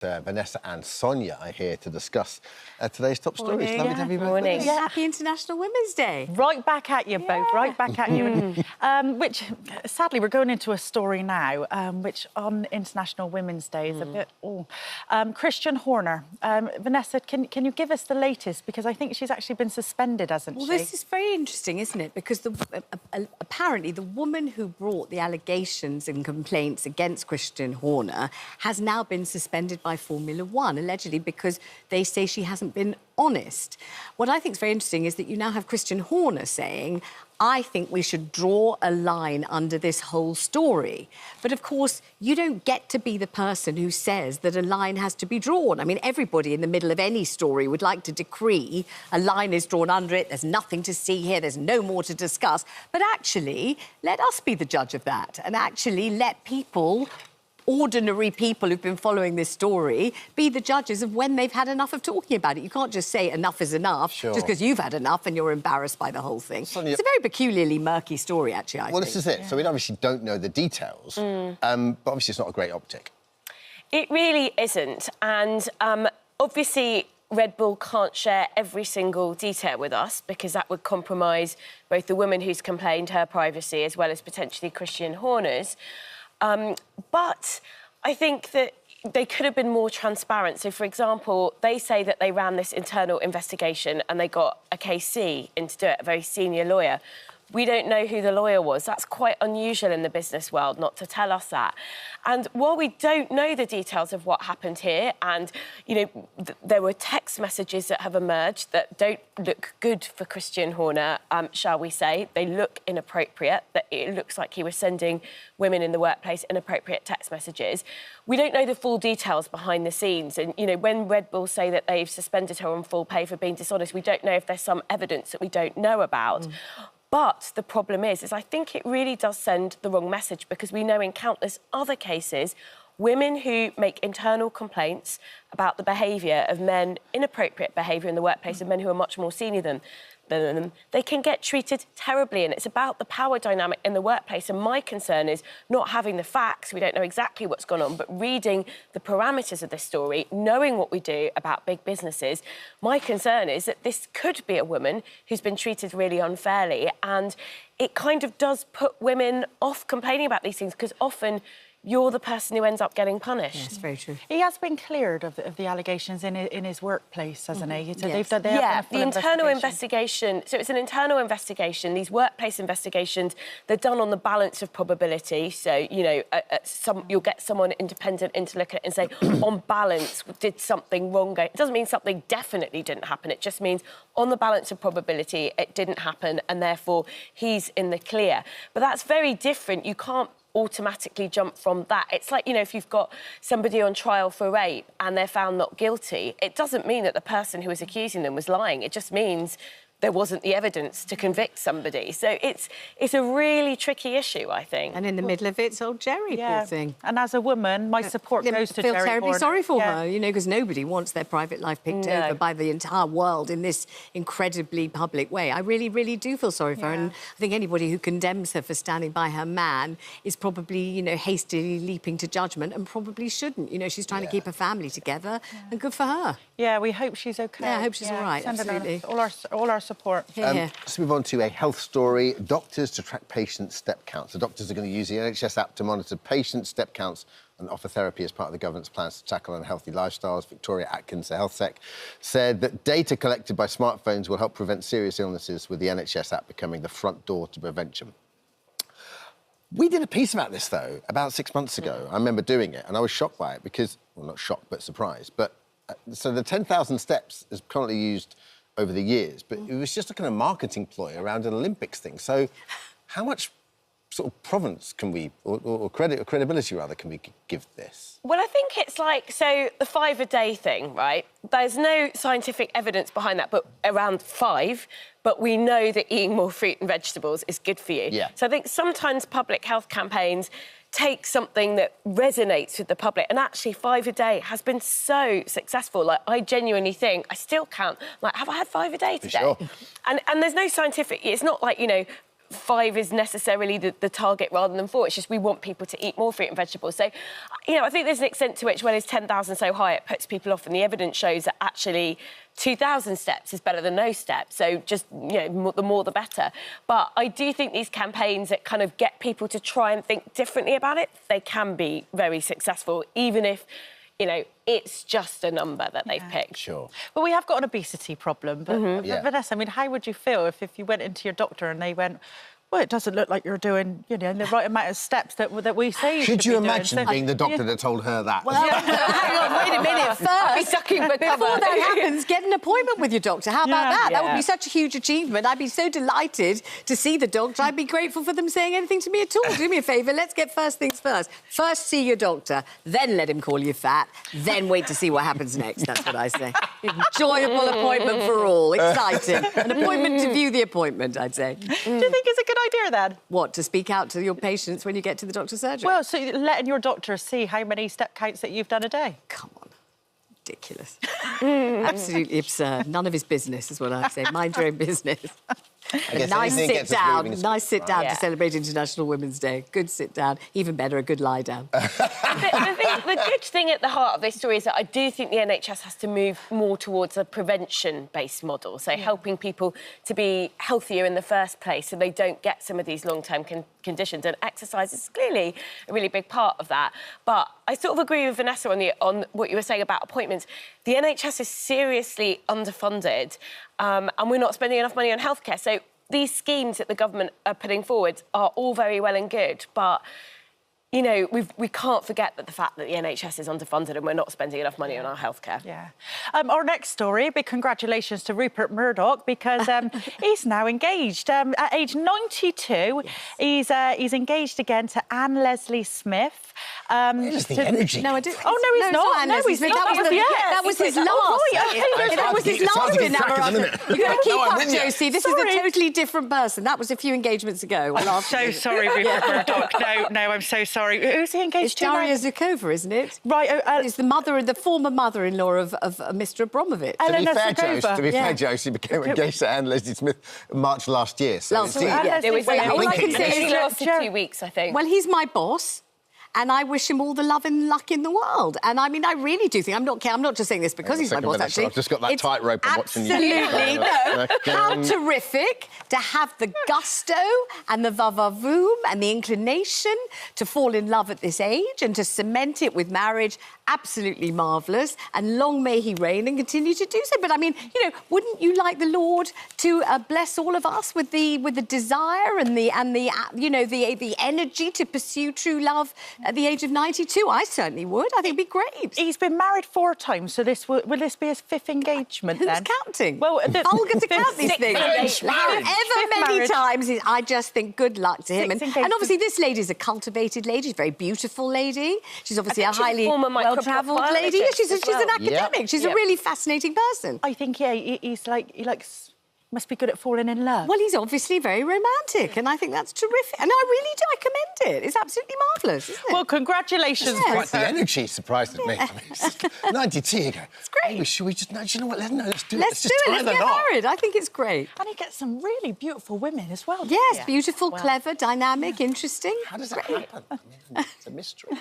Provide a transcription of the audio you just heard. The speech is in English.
Vanessa and Sonia are here to discuss today's top stories. Morning. Lovely to have you both Morning. with us. Yeah, happy International Women's Day. Right back at you both, right back at you. Which, sadly, we're going into a story now, which on International Women's Day is a bit... Christian Horner. Vanessa, can you give us the latest? Because I think she's actually been suspended, hasn't she? Well, this is very interesting, isn't it? Because apparently the woman who brought the allegations and complaints against Christian Horner has now been suspended by Formula One, allegedly because they say she hasn't been honest. What I think is very interesting is that you now have Christian Horner saying, I think we should draw a line under this whole story. But, of course, you don't get to be the person who says that a line has to be drawn. I mean, everybody in the middle of any story would like to decree a line is drawn under it, there's nothing to see here, there's no more to discuss. But actually, let us be the judge of that and actually let people... ordinary people who've been following this story be the judges of when they've had enough of talking about it. You can't just say enough is enough just because you've had enough and you're embarrassed by the whole thing. Sonia... It's a very peculiarly murky story, actually, I think. Well, this is it. Yeah. So we obviously don't know the details, but obviously it's not a great optic. It really isn't. And obviously Red Bull can't share every single detail with us because that would compromise both the woman who's complained, her privacy, as well as potentially Christian Horner's. But I think that they could have been more transparent. So, for example, they say that they ran this internal investigation and they got a KC in to do it, a very senior lawyer. We don't know who the lawyer was. That's quite unusual in the business world not to tell us that. And while we don't know the details of what happened here, and, you know, there were text messages that have emerged that don't look good for Christian Horner, shall we say. They look inappropriate, that it looks like he was sending women in the workplace inappropriate text messages. We don't know the full details behind the scenes. And, you know, when Red Bull say that they've suspended her on full pay for being dishonest, we don't know if there's some evidence that we don't know about. But the problem is I think it really does send the wrong message because we know in countless other cases, women who make internal complaints about the behaviour of men, inappropriate behaviour in the workplace of men who are much more senior than them, they can get treated terribly. And it's about the power dynamic in the workplace. And my concern is not having the facts, we don't know exactly what's gone on, but reading the parameters of this story, knowing what we do about big businesses. My concern is that this could be a woman who's been treated really unfairly. And it kind of does put women off complaining about these things because often you're the person who ends up getting punished. Yes, very true. He has been cleared of the allegations in his workplace, hasn't he? So yes. The internal investigation. So it's an internal investigation. These workplace investigations, they're done on the balance of probability. So, you know, you'll get someone independent in to look at it and say, on balance, did something wrong go? It doesn't mean something definitely didn't happen. It just means on the balance of probability, it didn't happen, and therefore he's in the clear. But that's very different. You can't automatically jump from that. It's like, you know, if you've got somebody on trial for rape and they're found not guilty, it doesn't mean that the person who was accusing them was lying. It just means there wasn't the evidence to convict somebody. So it's a really tricky issue, I think. And in the middle of it's old Jerry, poor thing. And as a woman, my support goes to Jerry. I feel terribly sorry for her, you know, because nobody wants their private life picked over by the entire world in this incredibly public way. I really, really do feel sorry for her. And I think anybody who condemns her for standing by her man is probably, you know, hastily leaping to judgment and probably shouldn't. You know, she's trying to keep her family together and good for her. Yeah, we hope she's OK. Yeah, I hope she's all right, absolutely. All our support. Let's move on to a health story. Doctors to track patient step counts. The doctors are going to use the NHS app to monitor patient step counts and offer therapy as part of the government's plans to tackle unhealthy lifestyles. Victoria Atkins, the health sec, said that data collected by smartphones will help prevent serious illnesses, with the NHS app becoming the front door to prevention. We did a piece about this, though, about 6 months ago. I remember doing it, and I was shocked by it because, well, not shocked, but surprised. But so the 10,000 steps is currently used over the years, but it was just a kind of marketing ploy around an Olympics thing. So how much sort of provenance can we, or credibility rather, can we give this? Well, I think it's like, so the 5 a day thing, right? There's no scientific evidence behind that, but around 5, but we know that eating more fruit and vegetables is good for you. Yeah. So I think sometimes public health campaigns take something that resonates with the public, and actually 5 a day has been so successful. Like, I genuinely think, I still count, like, have I had 5 a day today? Sure. And there's no scientific, it's not like, you know, 5 is necessarily the target rather than 4. It's just we want people to eat more fruit and vegetables. So, you know, I think there's an extent to which, when it's 10,000 so high, it puts people off, and the evidence shows that actually 2,000 steps is better than no steps. So just, you know, the more the better. But I do think these campaigns that kind of get people to try and think differently about it, they can be very successful, even if, you know, it's just a number that they've picked. Sure. Well, we have got an obesity problem, but Vanessa, I mean, how would you feel if you went into your doctor and they went, well, it doesn't look like you're doing, you know, the right amount of steps that we say you should Could you be imagine doing. So, being the doctor that told her that? Well, hang on, wait a minute. First, before that happens, get an appointment with your doctor. How about that? That would be such a huge achievement. I'd be so delighted to see the doctor. I'd be grateful for them saying anything to me at all. Do me a favour, let's get first things first. First, see your doctor, then let him call you fat, then wait to see what happens next. That's what I say. Enjoyable appointment for all. Exciting. An appointment to view the appointment, I'd say. do you think it's a good idea, then? What, to speak out to your patients when you get to the doctor's surgery? Well, so letting your doctor see how many step counts that you've done a day. Come on. Ridiculous. Absolutely absurd. None of his business is what I say. Mind your own business. A nice sit down to celebrate International Women's Day. Good sit down. Even better, a good lie down. The good thing at the heart of this story is that I do think the NHS has to move more towards a prevention-based model, so helping people to be healthier in the first place so they don't get some of these long-term conditions, and exercise is clearly a really big part of that. But I sort of agree with Vanessa on what you were saying about appointments. The NHS is seriously underfunded, and we're not spending enough money on healthcare. So these schemes that the government are putting forward are all very well and good, but you know, we can't forget that the fact that the NHS is underfunded and we're not spending enough money on our healthcare. Yeah. Our next story, big congratulations to Rupert Murdoch, because he's now engaged. At age 92, he's engaged again to Anne Leslie Smith. Where's the energy? No, I do. Oh, no, he's not. No, he's not. That was his last. That was his last enamorado. You've got to keep up, Josie. This is a totally different person. That was a few engagements ago. I'm so sorry, Rupert Murdoch. No, I'm so sorry. Who's he engaged to? It's Daria Zukova, isn't it? Right. It's the former mother-in-law of Mr. Abramovich. To be fair, Josie became engaged to Anne Leslie Smith in March last year. So All I can say It is lasted 2 weeks, I think. Well, he's my boss. And I wish him all the love and luck in the world. And I mean, I really do think, I'm not just saying this because he's my boss, actually. I've just got that tightrope and watching you. Absolutely, no. How terrific to have the gusto and the va-va-voom and the inclination to fall in love at this age and to cement it with marriage. Absolutely marvellous. And long may he reign and continue to do so. But I mean, you know, wouldn't you like the Lord to bless all of us with the desire and the energy to pursue true love at the age of 92? I certainly would. I think it'd be great. He's been married 4 times, so will this be his 5th engagement, then? Who's counting? Well, vulgar to count these things. However many times, I just think good luck to him. And obviously, this lady's a cultivated lady. She's a very beautiful lady. She's obviously a highly well-travelled lady. Yeah, she's an academic. She's a really fascinating person. I think, he must be good at falling in love. Well, he's obviously very romantic, and I think that's terrific. And I really do. I commend it. It's absolutely marvellous, isn't it? Well, congratulations. Yes. Quite the energy surprised me. I mean, 92, you go. It's great. Hey, should we just... No, do you know what? Let's do it. Let's do it. Let's get married. I think it's great. And he gets some really beautiful women as well. Yes, beautiful, clever, dynamic, interesting. How does that happen? I mean, it's a mystery.